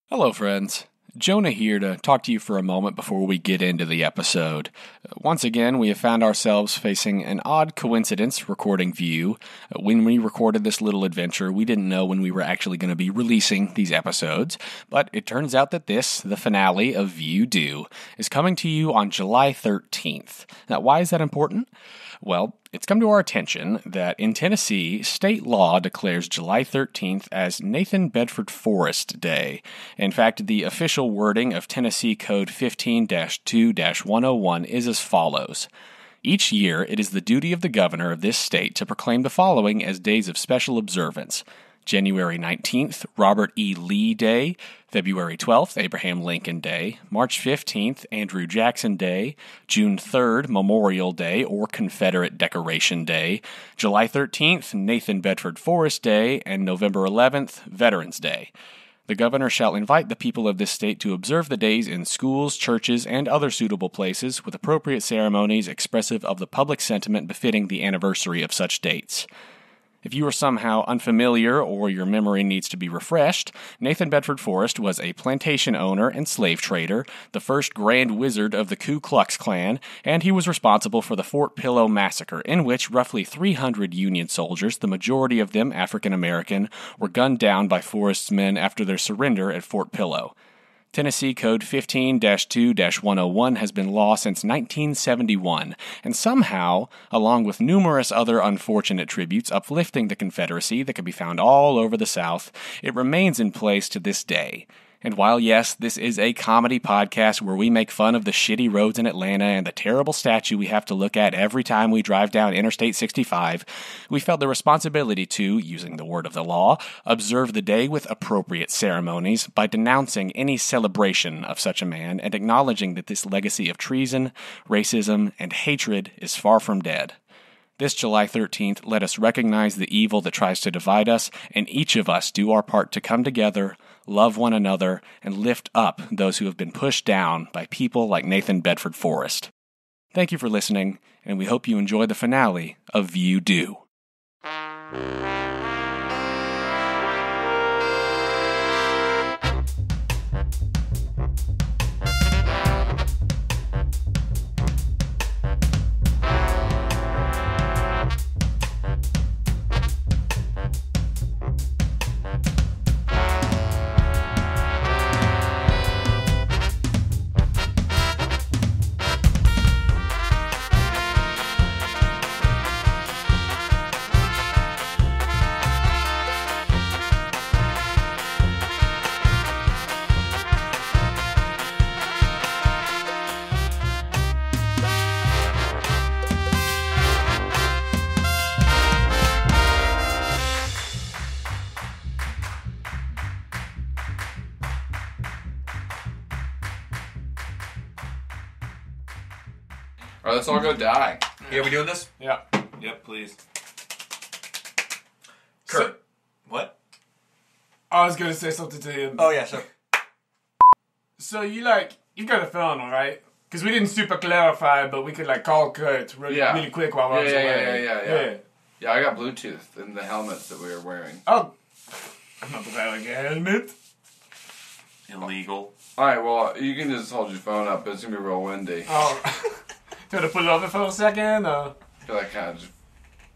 Hello, friends. Jonah here to talk to you for a moment before we get into the episode. Once again, we have found ourselves facing an odd coincidence recording Vieux. When we recorded this little adventure, we didn't know when we were actually going to be releasing these episodes, but it turns out that this, the finale of Vieux DEUX, is coming to you on July 13th. Now, why is that important? Well, it's come to our attention that in Tennessee, state law declares July 13th as Nathan Bedford Forrest Day. In fact, the official wording of Tennessee Code 15-2-101 is as follows. Each year, it is the duty of the governor of this state to proclaim the following as days of special observance. January 19th, Robert E. Lee Day, February 12th, Abraham Lincoln Day, March 15th, Andrew Jackson Day, June 3rd, Memorial Day or Confederate Decoration Day, July 13th, Nathan Bedford Forrest Day, and November 11th, Veterans Day. The governor shall invite the people of this state to observe the days in schools, churches, and other suitable places with appropriate ceremonies expressive of the public sentiment befitting the anniversary of such dates. If you are somehow unfamiliar or your memory needs to be refreshed, Nathan Bedford Forrest was a plantation owner and slave trader, the first Grand Wizard of the Ku Klux Klan, and he was responsible for the Fort Pillow Massacre, in which roughly 300 Union soldiers, the majority of them African American, were gunned down by Forrest's men after their surrender at Fort Pillow. Tennessee Code 15-2-101 has been law since 1971, and somehow, along with numerous other unfortunate tributes uplifting the Confederacy that can be found all over the South, it remains in place to this day. And while, yes, this is a comedy podcast where we make fun of the shitty roads in Atlanta and the terrible statue we have to look at every time we drive down Interstate 65, we felt the responsibility to, using the word of the law, observe the day with appropriate ceremonies by denouncing any celebration of such a man and acknowledging that this legacy of treason, racism, and hatred is far from dead. This July 13th, let us recognize the evil that tries to divide us, and each of us do our part to come together, love one another, and lift up those who have been pushed down by people like Nathan Bedford Forrest. Thank you for listening, and we hope you enjoy the finale of Vieux DEUX. Alright, let's all go die. Yeah, we doing this? Yeah. Yep, please. Kurt. So, what? I was going to say something to him. Oh, yeah, sure. So you got a phone, right? Because we didn't super clarify, but we could call Kurt really quick while we're on the way. Yeah. Yeah, I got Bluetooth in the helmets that we were wearing. Oh. I'm not wearing a helmet. Illegal. Alright, well, you can just hold your phone up, but it's going to be real windy. Oh. Do you want to pull it over for a second? Or? I feel like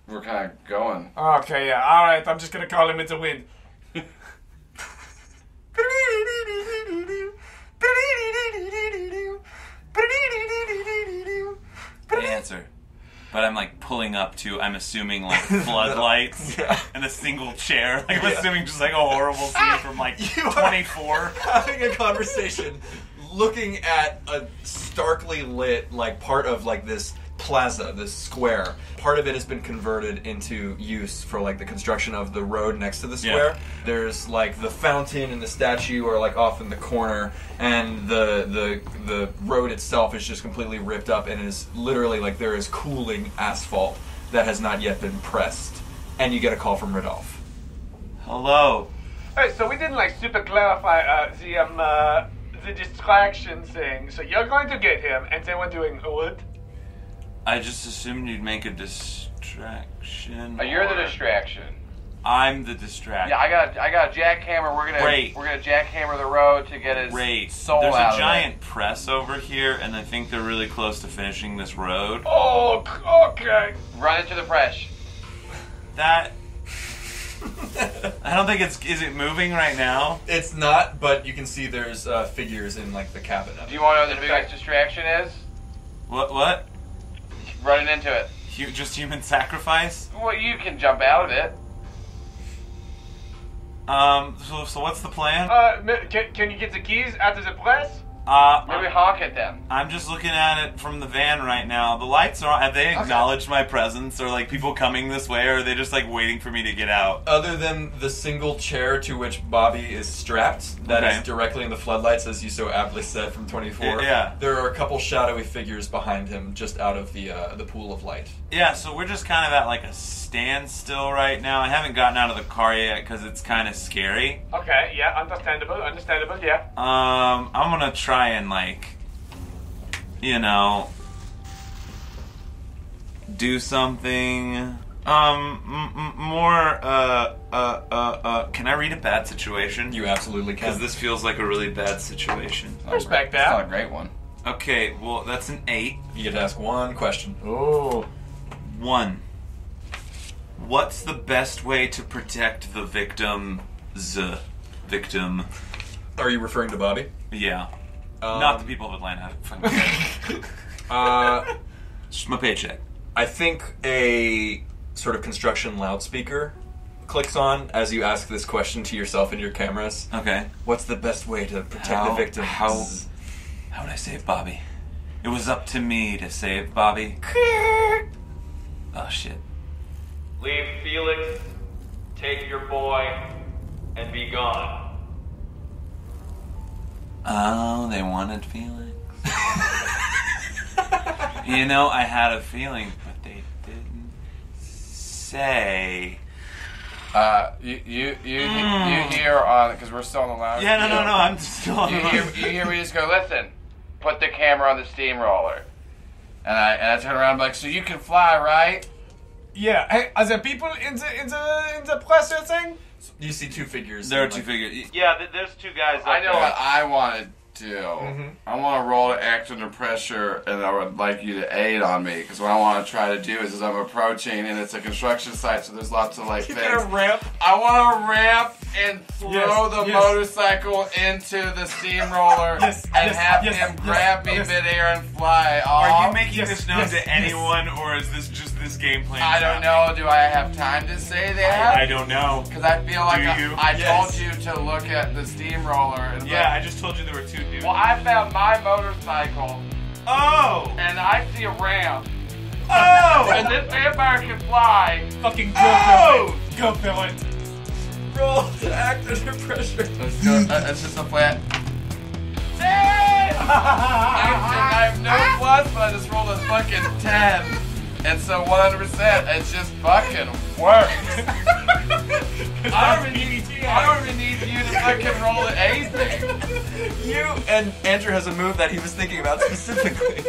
we're kind of going. Okay, yeah. Alright, I'm just going to call him into wind. Answer. But I'm pulling up to, I'm assuming floodlights and a single chair. I'm assuming just a horrible scene from 24. Having a conversation, looking at a starkly lit part of this plaza, this square. Part of it has been converted into use for the construction of the road next to the square. Yeah. There's the fountain and the statue are off in the corner, and the road itself is just completely ripped up and is literally there is cooling asphalt that has not yet been pressed. And you get a call from Rodolphe. Hello. Hey, so we didn't super clarify the distraction thing. So you're going to get him, and then we're doing what? I just assumed you'd make a distraction. You're the distraction. I'm the distraction. Yeah, I got a jackhammer. We're gonna jackhammer the road to get his soul There's out a giant press over here, and I think they're really close to finishing this road. Oh, okay. Run into the press. That... I don't think it's... Is it moving right now? It's not, but you can see there's figures in like the cabin of it. Do you want to know what the biggest distraction is? What? Running into it. Just human sacrifice? Well, you can jump out of it. So what's the plan? Can you get the keys out of the press? Maybe honk at them. I'm just looking at it from the van right now. The lights are on. Have they acknowledged my presence? Or like people coming this way? Or are they just like waiting for me to get out? Other than the single chair to which Bobby is strapped, that is directly in the floodlights, as you so aptly said from 24. Yeah. There are a couple shadowy figures behind him, just out of the pool of light. Yeah, so we're just kind of at like a standstill right now. I haven't gotten out of the car yet because it's kind of scary. Okay, yeah, understandable, yeah. I'm gonna try and like, you know, do something. Can I read a bad situation? You absolutely can. Because this feels like a really bad situation. I respect that. That's not a great one. Okay, well, that's an 8. You get to ask one question. Oh. 1. What's the best way to protect the victim? Are you referring to Bobby? Yeah. Not the people of Atlanta. Just my paycheck. I think a sort of construction loudspeaker clicks on as you ask this question to yourself and your cameras. Okay. What's the best way to protect the victim? How would I save Bobby? It was up to me to save Bobby. Oh, shit. Leave Felix, take your boy, and be gone. Oh, they wanted Felix. You know, I had a feeling, but they didn't say. You hear on, because we're still on the lounge. Yeah, no, I'm still on the lounge. You hear me just go, listen, put the camera on the steamroller. And I turn around and I'm like, so you can fly, right? Yeah. Hey, are there people in the presser thing? You see two figures. There are two figures. Yeah, there's two guys up I know there. what I want to do. I want to roll to act under pressure, and I would like you to aid on me, because what I want to try to do is I'm approaching, and it's a construction site, so there's lots of like things. Get a ramp. I want to ramp and throw the motorcycle into the steamroller and have him grab me midair and fly off. Are you making this known to anyone, or is this just this game plan? I don't know. Do I have time to say that? I don't know. Because I feel like I Yes. told you to look at the steamroller. And Yeah, I just told you there were two dudes. well, I found my motorcycle, Oh! and I see a ramp. Oh! And this vampire can fly. Fucking Oh! go villain. Roll to act under pressure. Let's go. It's just a flat. I have no plus, but I just rolled a fucking 10. And so 100%, it's just fucking works. I don't even need you to fucking roll to anything. You and Andrew has a move that he was thinking about specifically.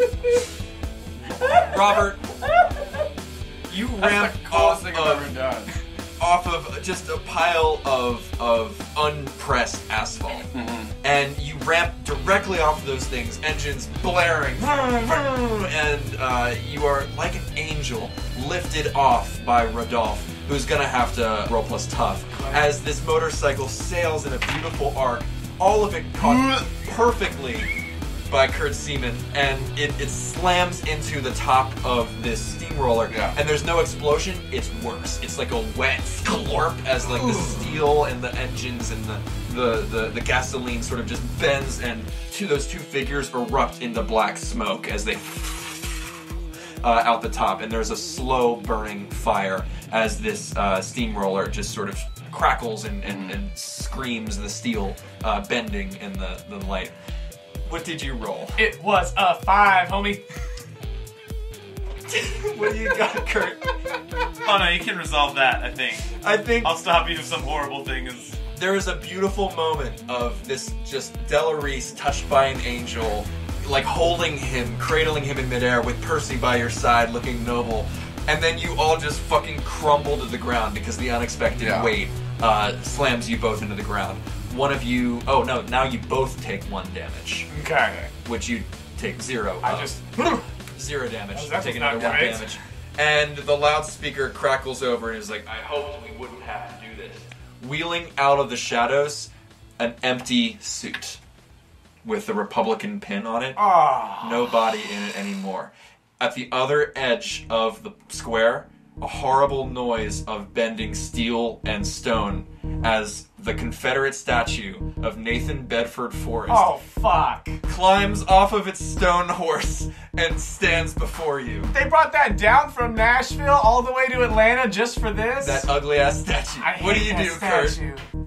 Robert, you ramp That's the coolest thing I've ever done. off of just a pile of unpressed asphalt. And you ramp directly off of those things, engines blaring, and you are like an angel lifted off by Rodolphe, who's gonna have to roll plus tough, as this motorcycle sails in a beautiful arc, all of it caught perfectly by Kurt Semen, and it slams into the top of this steamroller, and there's no explosion, it's worse. It's like a wet sklorp as like the steel and the engines and the gasoline sort of just bends, and those two figures erupt into black smoke as they out the top, and there's a slow burning fire as this steamroller just sort of crackles and screams, the steel bending in the light. What did you roll? It was a 5, homie. What do you got, Kurt? Oh no, you can resolve that, I think. I think I'll stop you if some horrible thing is... there is a beautiful moment of this just Delarice touched by an angel, like holding him, cradling him in midair with Percy by your side looking noble. and then you all just fucking crumble to the ground because the unexpected weight slams you both into the ground. One of you... Oh, no, now you both take 1 damage. Okay. Which you take 0. I just... 0 damage. Oh, that take was another not 1 great. damage. And the loudspeaker crackles over and is like, I hoped we wouldn't have to do this. Wheeling out of the shadows, an empty suit with the Republican pin on it. Oh. No body in it anymore. At the other edge of the square, a horrible noise of bending steel and stone as the Confederate statue of Nathan Bedford Forrest climbs off of its stone horse and stands before you. They brought that down from Nashville all the way to Atlanta just for this? That ugly ass statue. What do you do, Kurt?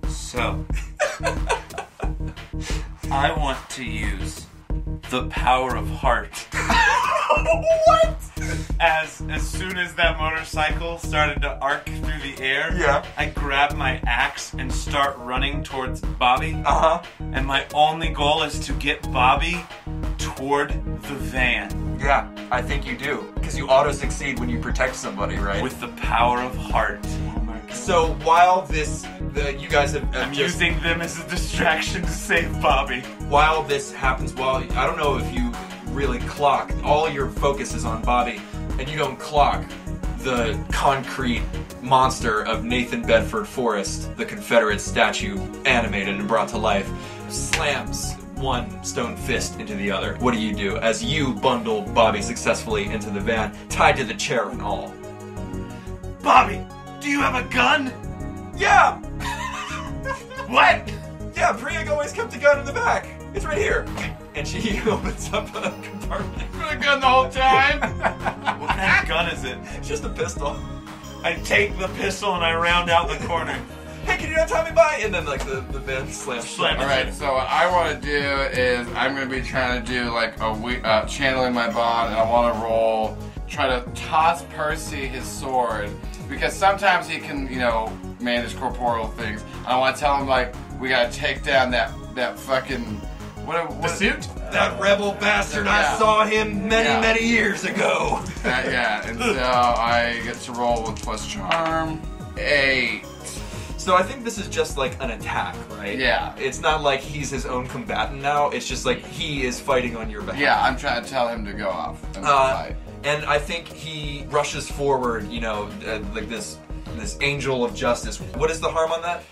So, I want to use the power of heart. What? As soon as that motorcycle started to arc through the air, I grab my axe and start running towards Bobby. And my only goal is to get Bobby toward the van. Yeah, I think you do. Because you auto-succeed when you protect somebody, right? With the power of heart. So while you guys have I'm using them as a distraction to save Bobby. While this happens, I don't know if you really clock, all your focus is on Bobby, and you don't clock the concrete monster of Nathan Bedford Forrest, the Confederate statue animated and brought to life, slams one stone fist into the other. What do you do as you bundle Bobby successfully into the van, tied to the chair and all? Bobby, do you have a gun? Yeah! What? Yeah, Priya always kept a gun in the back. It's right here. And she opens up a compartment. Been a gun the whole time. What kind of gun is it? It's just a pistol. I take the pistol and I round out the corner. Hey, can you not tell me by? And then like the van slams shut. Alright, so what I want to do is I'm going to be trying to do like a channeling my bond, and I want to try to toss Percy his sword, because sometimes he can, manage corporeal things. And I want to tell him, like, we got to take down that fucking... The suit? That rebel bastard, I saw him many years ago. And so I get to roll with plus charm. 8. So I think this is just like an attack, right? Yeah. It's not like he's his own combatant now, it's just like he is fighting on your behalf. Yeah, I'm trying to tell him to go off and fight. And I think he rushes forward, like this angel of justice. What is the harm on that?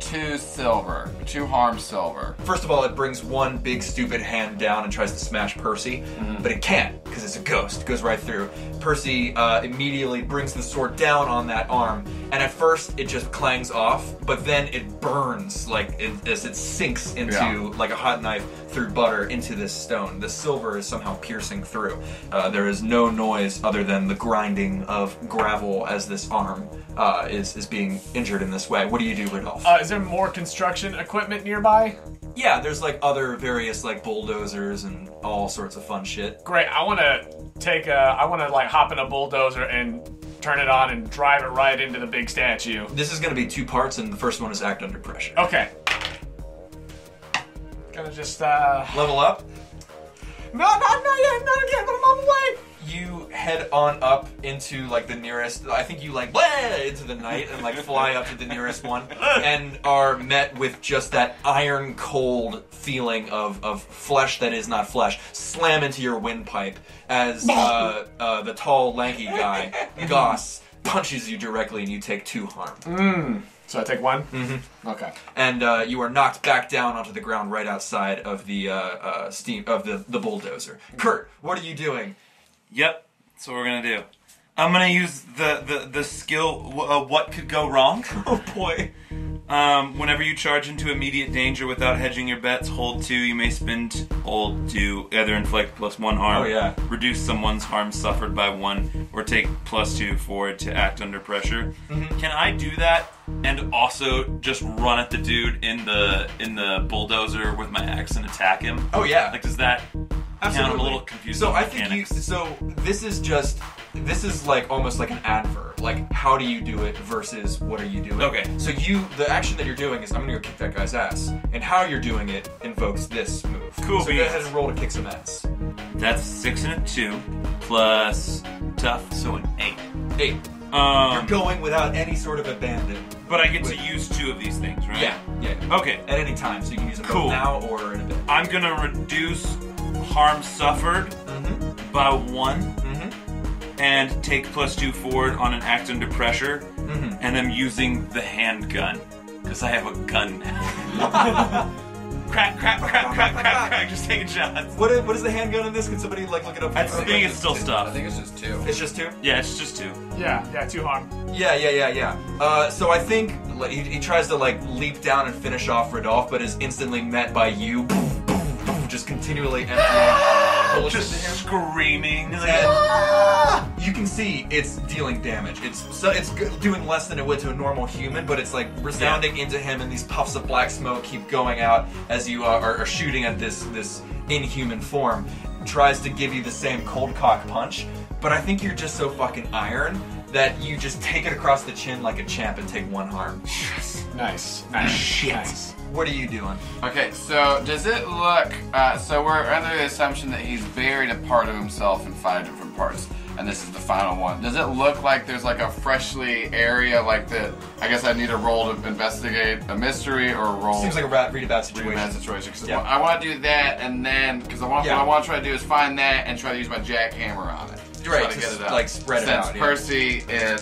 2 silver. 2 harm silver. First of all, it brings one big stupid hand down and tries to smash Percy, but it can't, because it's a ghost. It goes right through. Percy immediately brings the sword down on that arm, and at first it just clangs off, but then it burns, as it sinks into, like a hot knife through butter, into this stone. The silver is somehow piercing through. There is no noise other than the grinding of gravel as this arm is being injured in this way. What do you do, Rodolphe? Is there more construction equipment nearby? Yeah, there's like other various like bulldozers and all sorts of fun shit. Great. I want to like hop in a bulldozer and turn it on and drive it right into the big statue. This is going to be 2 parts, and the first one is act under pressure. Okay. Gonna just level up. No, not yet, not again, but I'm on the way. You head on up into like the nearest. I think you like into the night and like fly up to the nearest one, and are met with just that iron cold feeling of flesh that is not flesh slam into your windpipe as the tall lanky guy Goss punches you directly, and you take 2 harm. So I take 1? Mm-hmm. Okay. And you are knocked back down onto the ground right outside of the the bulldozer. Kurt, what are you doing? Yep, that's what we're gonna do. I'm gonna use the skill, what could go wrong? Oh boy. Whenever you charge into immediate danger without hedging your bets, hold 2. You may spend hold to either inflict +1 harm, reduce someone's harm suffered by 1, or take +2 forward to act under pressure. Can I do that and also just run at the dude in the bulldozer with my axe and attack him? Oh yeah. Like, does that Absolutely. I'm a little confused. So I think this is like almost like an adverb. Like, how do you do it versus what are you doing? Okay. So the action that you're doing is I'm gonna go kick that guy's ass, and how you're doing it invokes this move. Cool. So go ahead and roll to kick some ass. That's 6 and a 2 plus tough, so an 8. 8. You're going without any sort of abandon. But I get to use 2 of these things, right? Yeah. Okay. At any time, so you can use them both now or in a bit. I'm gonna reduce harm suffered by 1, and take +2 forward on an act under pressure, and I'm using the handgun because I have a gun now. Crack, crack, crack, crack, crack, crack. Just taking shots. What is the handgun in this? Can somebody look it up? I think it's still stuff. I think it's just 2. It's just 2? Yeah, it's just 2. Yeah, 2 harm. Yeah. So I think he tries to leap down and finish off Rodolphe, but is instantly met by you. Just continually emptying bullets Just into him. screaming. And you can see it's dealing damage. It's doing less than it would to a normal human, but it's resounding into him, and these puffs of black smoke keep going out as you are shooting at this inhuman form. Tries to give you the same cold cock punch, but I think you're just so fucking iron that you just take it across the chin like a champ and take 1 harm. Nice. Shit. Nice. What are you doing? Okay, so does it look... so we're under the assumption that he's buried a part of himself in 5 different parts, and this is the final one. Does it look like there's a freshly area that... I guess I need a roll to investigate a mystery or a roll... Seems like a read about situation. Read about situation. Cause I want to do that, and then... Because what I want to try to do is find that and try to use my jackhammer on it. Right, to get it out. Spread it out. Since Percy and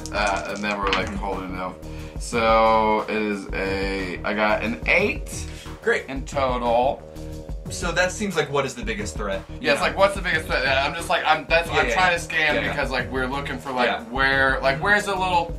then we're holding it up. So it is I got an 8. Great. In total. So that seems like what is the biggest threat? Yeah, it's what's the biggest threat? I'm just that's what I'm trying to scan because we're looking for where's the little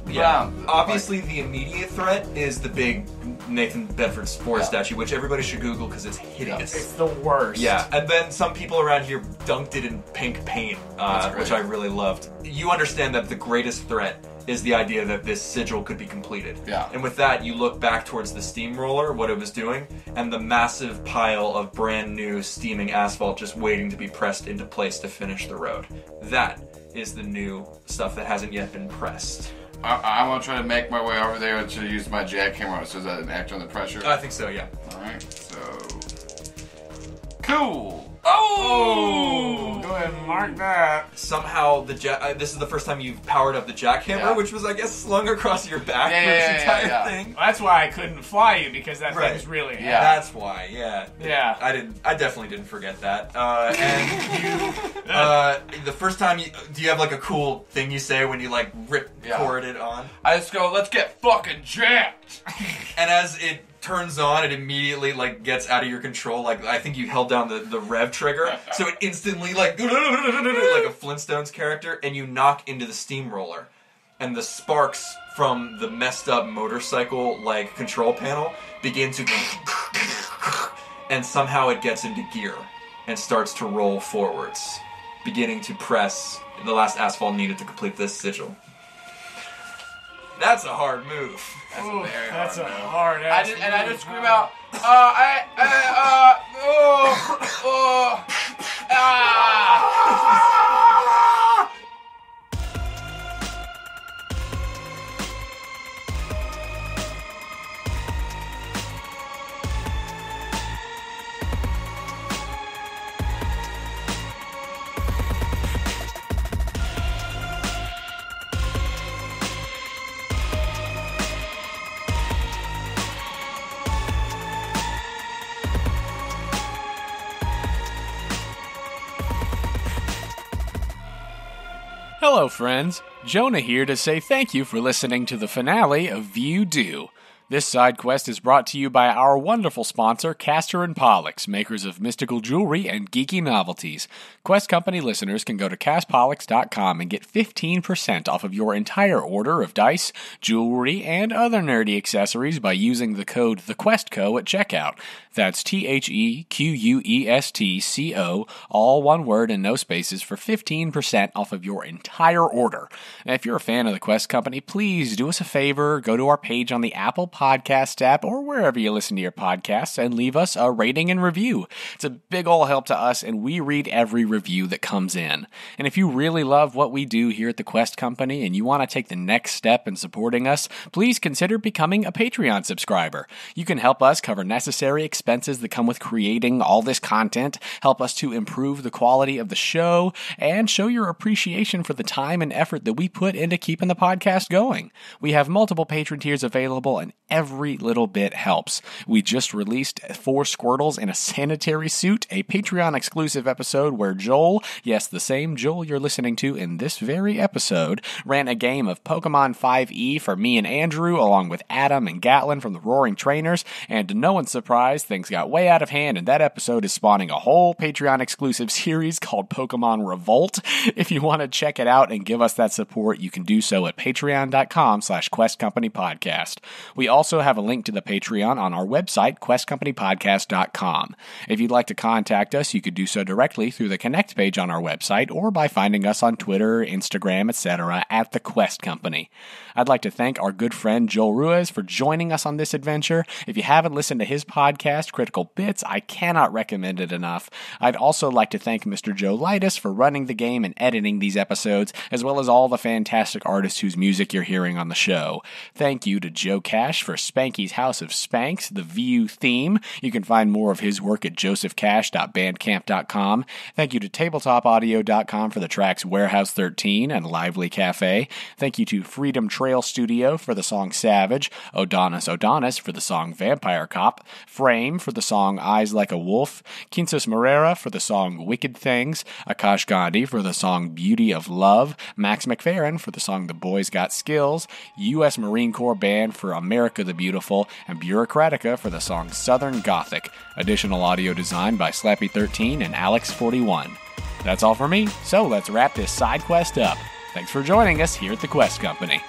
Obviously the immediate threat is the big Nathan Bedford Spore statue, which everybody should Google because it's hideous. It's the worst. Yeah, and then some people around here dunked it in pink paint, which I really loved. You understand that the greatest threat is the idea that this sigil could be completed. Yeah. And with that, you look back towards the steamroller, what it was doing, and the massive pile of brand new steaming asphalt just waiting to be pressed into place to finish the road. That is the new stuff that hasn't yet been pressed. I want to try to make my way over there to use my jackhammer. So is that an act under pressure? I think so, yeah. Alright, so... Cool! Oh! Go ahead and mark that. Somehow, this is the first time you've powered up the jackhammer, which was, I guess, slung across your back for this entire thing. Well, that's why I couldn't fly you, because that thing's really heavy. Yeah, that's why, Yeah. I definitely didn't forget that. And you, the first time do you have a cool thing you say when you cord it on? I just go, let's get fucking jacked! And as it turns on, it immediately gets out of your control. I think you held down the rev trigger, so it instantly like a Flintstones character, and you knock into the steamroller, and the sparks from the messed up motorcycle control panel begin to and somehow it gets into gear and starts to roll forwards, beginning to press the last asphalt needed to complete this sigil. That's a hard move. That's a hard ass move. I just scream out, Hello, friends. Jonah here to say thank you for listening to the finale of Vieux. This side quest is brought to you by our wonderful sponsor, Castor & Pollux, makers of mystical jewelry and geeky novelties. Quest Company listeners can go to castpollux.com and get 15% off of your entire order of dice, jewelry, and other nerdy accessories by using the code TheQuestCo at checkout. That's TheQuestCo, all one word and no spaces, for 15% off of your entire order. And if you're a fan of the Quest Company, please do us a favor, go to our page on the Apple podcast app or wherever you listen to your podcasts and leave us a rating and review. It's a big ol' help to us, and we read every review that comes in. And if you really love what we do here at the Quest Company and you want to take the next step in supporting us, please consider becoming a Patreon subscriber. You can help us cover necessary expenses that come with creating all this content, help us to improve the quality of the show, and show your appreciation for the time and effort that we put into keeping the podcast going. We have multiple patron tiers available, and every little bit helps. We just released 4 Squirtles in a sanitary suit, a Patreon exclusive episode where Joel, yes, the same Joel you're listening to in this very episode, ran a game of Pokemon 5e for me and Andrew, along with Adam and Gatlin from the Roaring Trainers, and to no one's surprise, things got way out of hand, and that episode is spawning a whole Patreon exclusive series called Pokemon Revolt. If you want to check it out and give us that support, you can do so at patreon.com/questcompanypodcast. We also have a link to the Patreon on our website, questcompanypodcast.com. If you'd like to contact us, you could do so directly through the Connect page on our website or by finding us on Twitter, Instagram, etc. at The Quest Company. I'd like to thank our good friend Joel Ruiz for joining us on this adventure. If you haven't listened to his podcast, Critical Bits, I cannot recommend it enough. I'd also like to thank Mr. Joe Leitess for running the game and editing these episodes, as well as all the fantastic artists whose music you're hearing on the show. Thank you to Joe Cash for Spanky's House of Spanks, the Vieux theme. You can find more of his work at josephcash.bandcamp.com. Thank you to tabletopaudio.com for the tracks Warehouse 13 and Lively Café. Thank you to Freedom Trail Studio for the song Savage, Odonis for the song Vampire Cop, Frame for the song Eyes Like a Wolf, Quincas Moreira for the song Wicked Things, Aakash Ghandi for the song Beauty of Love, Max McFerren for the song The Boys Got Skills, U.S. Marine Corps Band for America the Beautiful, and Bureaucratica for the song Southern Gothic. Additional audio design by Slappy13 and Alex41. That's all for me, so let's wrap this side quest up. Thanks for joining us here at the Quest Company.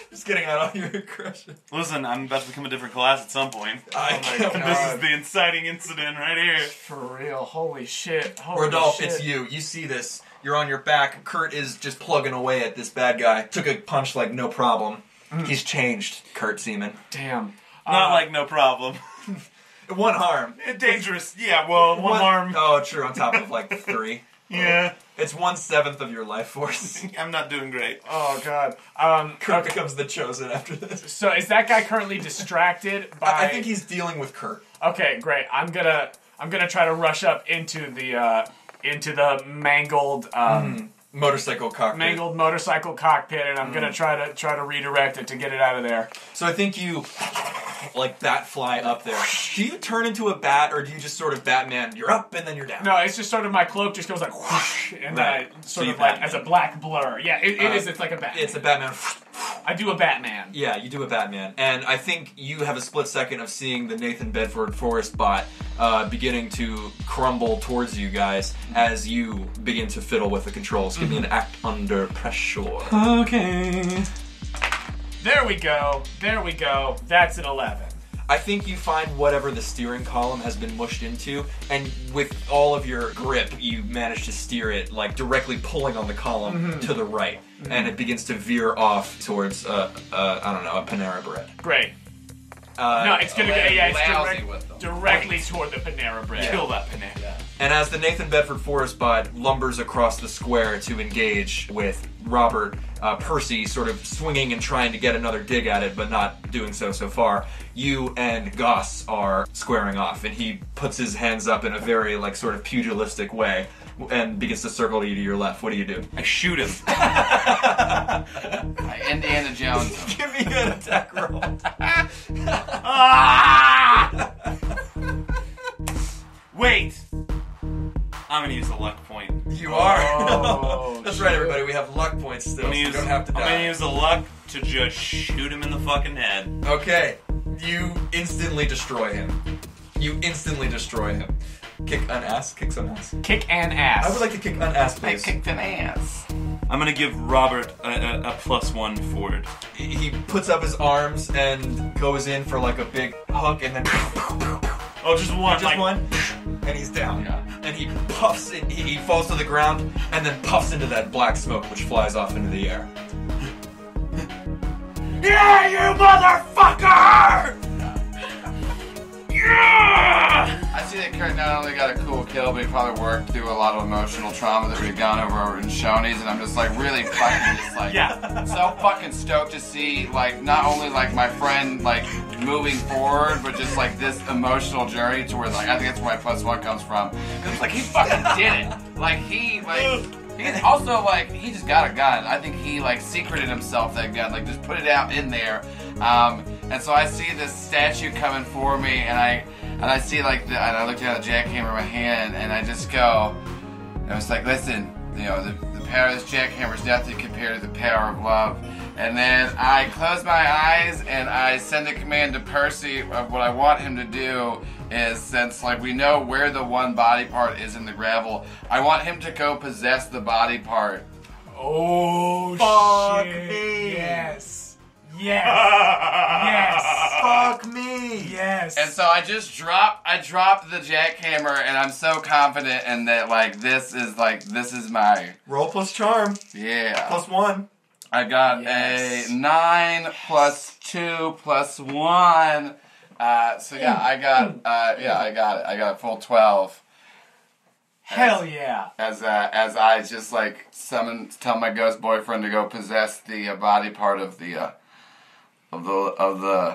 Just getting out all your aggression. Listen, I'm about to become a different class at some point. Oh my God. This is the inciting incident right here. For real. Holy shit. Holy Rodolphe, shit. it's you. You see this. You're on your back. Kurt is just plugging away at this bad guy. Took a punch like no problem. He's changed, Kurt Semen. Damn. Not like no problem. One harm. Dangerous. Yeah, well, one harm. Oh, true. On top of like 3. Yeah. It's 1/7 of your life force. I'm not doing great. Oh, God. Kurt becomes the chosen after this. So is that guy currently distracted by... I think he's dealing with Kurt. Okay, great. I'm gonna try to rush up into the mangled Motorcycle cockpit. mangled motorcycle cockpit, and I'm gonna try to redirect it to get it out of there. So I think you like bat fly up there. Do you turn into a bat, or do you just sort of Batman? You're up and then you're down. No, it's just sort of my cloak just goes like whoosh, and then I sort of like as a black blur. Yeah, it is. It's like a Batman. It's a Batman. I do a Batman. Yeah, you do a Batman. And I think you have a split second of seeing the Nathan Bedford Forrest bot beginning to crumble towards you guys as you begin to fiddle with the controls. Give me an act under pressure. Okay. There we go. There we go. That's an 11. I think you find whatever the steering column has been mushed into, and with all of your grip, you manage to steer it, like, directly pulling on the column to the right. And it begins to veer off towards, I don't know, a Panera Bread. Great. No, it's gonna go. Yeah, lousy it's with them. directly toward the Panera Bread. Yeah. Kill that Panera. Yeah. And as the Nathan Bedford Forrest bot lumbers across the square to engage with Robert, Percy sort of swinging and trying to get another dig at it, but not doing so far, you and Goss are squaring off, and he puts his hands up in a very, like, sort of pugilistic way and begins to circle you to your left. What do you do? I shoot him. Indiana Jones. Give me an attack roll. Wait. I'm gonna use a luck point. You are. Oh, That's right, everybody. We have luck points still, so you don't have to die. I'm gonna use the luck to just shoot him in the fucking head. Okay. You instantly destroy him. Kick an ass? Kick some ass. Kick an ass. I would like to kick an ass, I please. kicked an ass. I'm gonna give Robert a +1 for it. He puts up his arms and goes in for like a big hook and then... Oh, just one. Just one, and he's down. Yeah. And he puffs it, he falls to the ground, and then puffs into that black smoke, which flies off into the air. Yeah, you motherfucker! Yeah! I see that Kurt not only got a cool kill, but he probably worked through a lot of emotional trauma that we've gone over in Shoney's, and I'm just like really fucking just like so fucking stoked to see like not only like my friend like moving forward, but just like this emotional journey towards like I think that's where my +1 comes from. Cause it's like he fucking did it. He's also like he just got a gun. I think he like secreted himself that gun, like just put it out in there. And so I see this statue coming for me, and I see like and I look down at the jackhammer in my hand, and I just go, I was like, listen, you know, the power of this jackhammer is nothing compared to the power of love. And then I close my eyes and I send a command to Percy of what I want him to do is, since like we know where the one body part is in the gravel, I want him to go possess the body part. Oh, Fuck shit. me. Yes. Yes. Yes. Fuck me. Yes. And so I dropped the jackhammer, and I'm so confident in that, like, this is my... Roll plus charm. Yeah. +1. I got a 9 plus 2 plus 1. So yeah, I got it. I got a full 12. Hell yeah. As I just, like, tell my ghost boyfriend to go possess the body part of the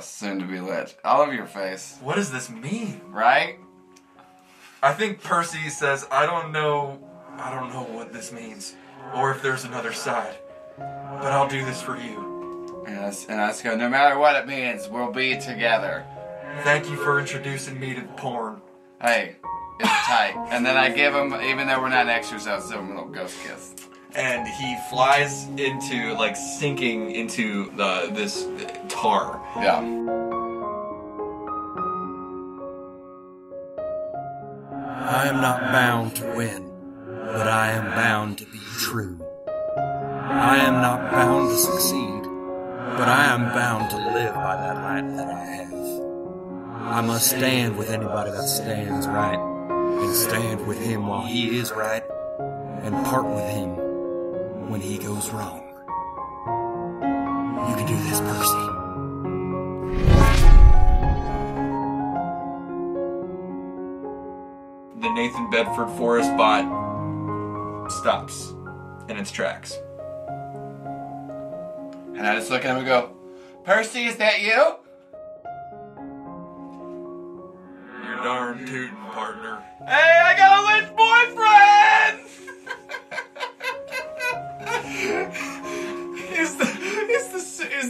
soon-to-be lit. I love your face. What does this mean? Right? I think Percy says, I don't know what this means, or if there's another side, but I'll do this for you. And I just go, no matter what it means, we'll be together. Thank you for introducing me to porn. Hey, it's tight. And then I give him, even though we're not extras, I'll give him a little ghost kiss. And he flies into, like, sinking into this tar. Yeah. I am not bound to win, but I am bound to be true. I am not bound to succeed, but I am bound to live by that light that I have. I must stand with anybody that stands right, and stand with him while he is right, and part with him when he goes wrong. You can do this, Percy. The Nathan Bedford Forrest bot stops in its tracks. And I just look at him and go, Percy, is that you? You're darn tootin', partner. Hey, I got a lit boyfriend! Is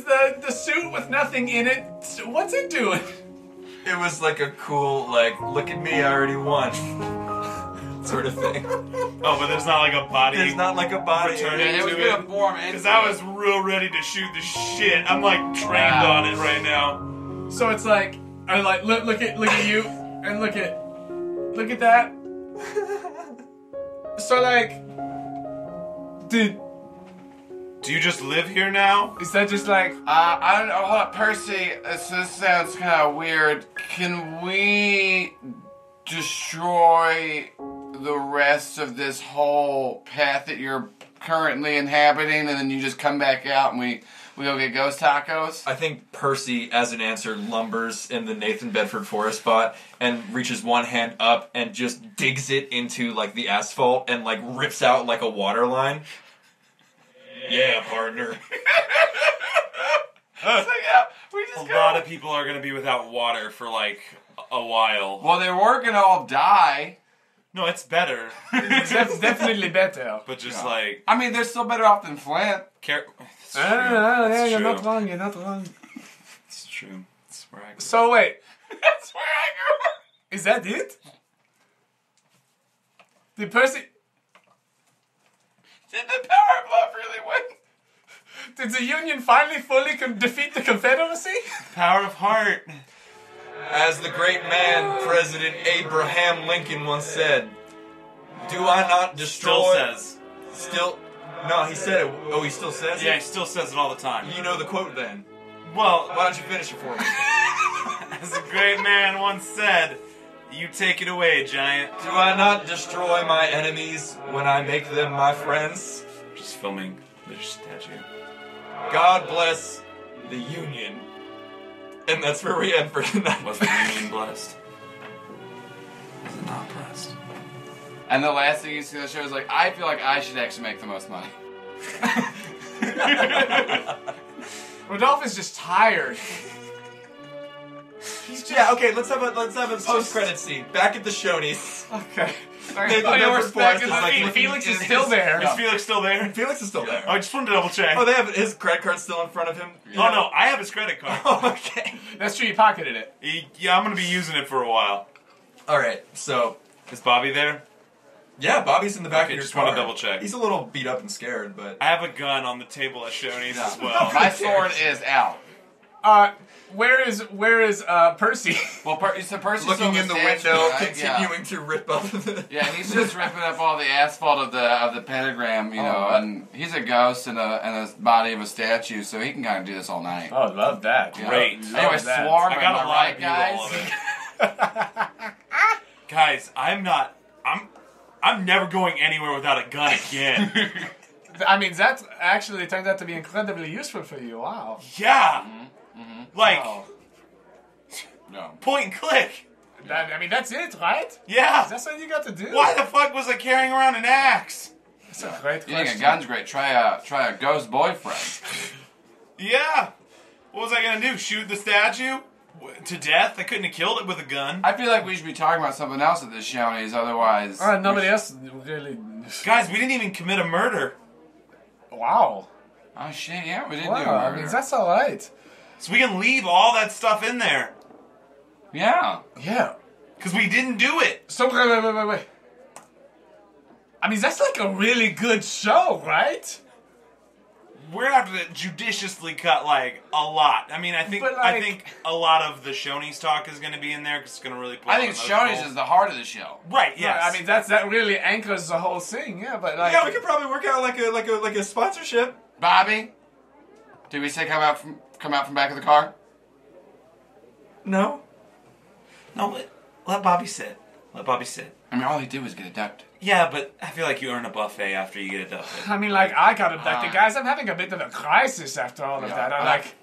the suit with nothing in it? What's it doing? It was like a cool, like, look at me, I already won sort of thing. Oh, but there's not like a body. There's not like a body. Returning Yeah, it was to gonna form into because I was real ready to shoot the shit. I'm like trained on it right now. So it's like, I like look at you and look at that. So like, dude, Do you just live here now? is that just like? I don't know. Hold up, Percy. This sounds kind of weird. Can we destroy the rest of this whole path that you're currently inhabiting, and then you just come back out and we go get ghost tacos? I think Percy, as an answer, lumbers in the Nathan Bedford Forrest spot and reaches one hand up and just digs it into, like, the asphalt and, like, rips out, like, a water line. Yeah, partner. So yeah, we just A go. lot of people are going to be without water for like a while. Well, they were gonna all die. No, it's better. That's definitely better. But just like... I mean, they're still better off than Flint. It's true. Yeah, you're true. not wrong. You're not wrong. It's true. It's where I grew up. So wait, That's where I grew up. is that it? Did Percy? Did the power of love really win? Did the Union finally fully defeat the Confederacy? Power of heart. As the great man, President Abraham Lincoln once said, do I not destroy... No, he said it. Oh, he still says it? Yeah, he still says it all the time. You know the quote then. Well... Why don't you finish it for me? As a great man once said, you take it away, giant. Do I not destroy my enemies when I make them my friends? Just filming the statue. God bless the Union. And that's where we end for tonight. Was the Union blessed? Was it not blessed? And the last thing you see on the show is like, I feel like I should actually make the most money. Rodolphe is just tired. Okay, let's have a post-credit scene. Back at the Shoney's. Okay. Felix is still there. Is Felix still there? Felix is still there. Oh, I just wanted to double check. Oh, they have his credit card still in front of him? Oh, no, I have his credit card. Oh, okay. That's true, you pocketed it. Yeah, I'm going to be using it for a while. Alright, so... Is Bobby there? Yeah, Bobby's in the back of your just car. want to double check. He's a little beat up and scared, but... I have a gun on the table at Shoney's as well. My sword is out. Where is Percy? Well, Percy's looking in the statue, window, right? continuing to rip up the... Yeah, he's just ripping up all the asphalt of the pentagram, you know, and he's a ghost in a body of a statue, so he can kind of do this all night. Oh, love that. Great. Anyway, that. Swarm, I got a lot right, of guys? all of it. Guys, I'm never going anywhere without a gun again. I mean, that actually turned out to be incredibly useful for you. Wow. Yeah. Like, Wow. No. point and click. That's it, right? Yeah. That's what you got to do. Why the fuck was I carrying around an axe? That's a great You question. think a gun's great? Try a ghost boyfriend. Yeah. What was I gonna do? Shoot the statue to death? I couldn't have killed it with a gun. I feel like we should be talking about something else at this Shoney's, otherwise... All right, nobody else really... Guys, we didn't even commit a murder. Wow. Oh shit, yeah, we did do Wow, a I murder. mean, that's all right. So we can leave all that stuff in there. Yeah. Yeah. Because we didn't do it. So, wait. I mean, that's like a really good show, right? We're gonna have to judiciously cut like a lot. I mean, I think a lot of the Shoney's talk is gonna be in there because it's gonna really play. I think Shoney's is the heart of the show. Right. Yes. I mean, that really anchors the whole thing. Yeah, but like... Yeah, we could probably work out like a sponsorship. Bobby, did we say come out from back of the car? No. No. Let Bobby sit. Let Bobby sit. I mean, all he did was get abducted. Yeah, but I feel like you earn a buffet after you get abducted. I mean, like, I got abducted. Guys, I'm having a bit of a crisis after all of that. I'm like...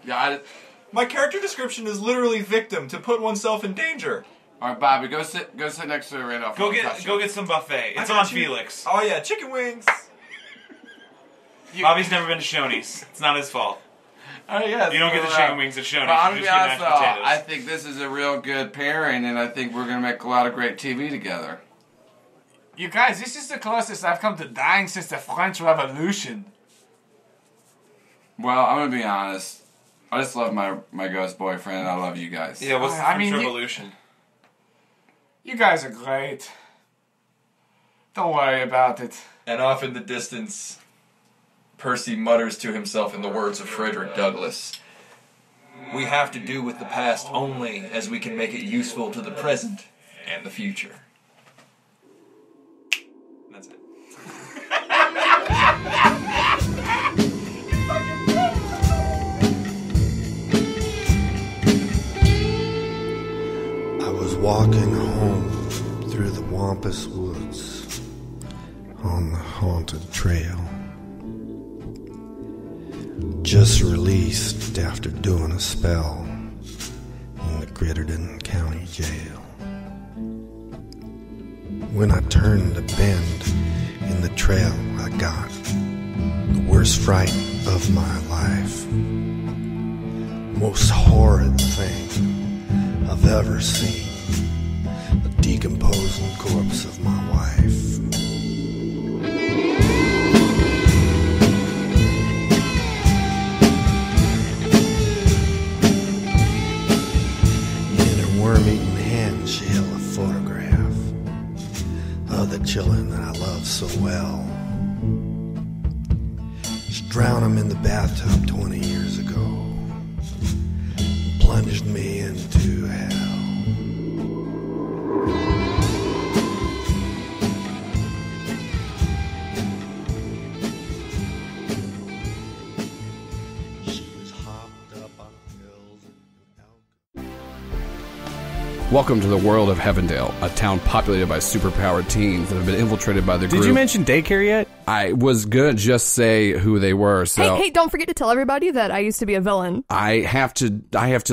My character description is literally victim, to put oneself in danger. All right, Bobby, go sit next to Randolph. Go get some buffet. It's on Felix. Oh yeah, chicken wings. Bobby's never been to Shoney's. It's not his fault. Oh yeah, you don't get the chicken wings at Shoney's. But I'm you to just be get honest, mashed potatoes. I think this is a real good pairing, and I think we're gonna make a lot of great TV together. You guys, this is the closest I've come to dying since the French Revolution. Well, I'm gonna be honest. I just love my ghost boyfriend, and I love you guys. Yeah, what's the French Revolution? You guys are great. Don't worry about it. And off in the distance, Percy mutters to himself in the words of Frederick Douglass, "We have to do with the past only as we can make it useful to the present and the future." And that's it. I was walking home through the Wampus Woods on the haunted trail. Just released after doing a spell in the Gritterton County Jail. When I turned a bend in the trail, I got the worst fright of my life. Most horrid thing I've ever seen. The decomposing corpse of my wife. Worm-eaten hand, she held a photograph of the children that I love so well. She drowned them in the bathtub 20 years ago and plunged me into hell. Welcome to the world of Heavendale, a town populated by superpowered teens that have been infiltrated by the group. Did you mention daycare yet? I was gonna just say who they were. So hey, don't forget to tell everybody that I used to be a villain. I have to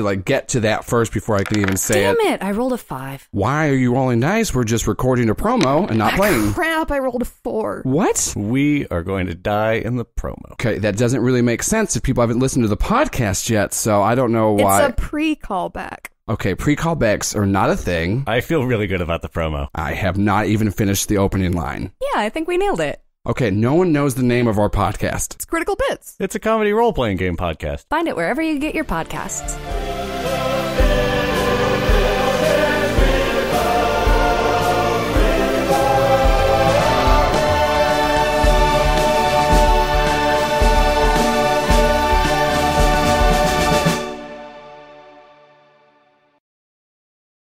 like get to that first before I can even say it. Damn it, I rolled a 5. Why are you rolling dice? We're just recording a promo and not playing. Crap, I rolled a 4. What? We are going to die in the promo. Okay, that doesn't really make sense if people haven't listened to the podcast yet, so I don't know why. It's a pre-callback. Okay, pre-callbacks are not a thing. I feel really good about the promo. I have not even finished the opening line. Yeah, I think we nailed it. Okay, no one knows the name of our podcast. It's Critical Bits. It's a comedy role-playing game podcast. Find it wherever you get your podcasts.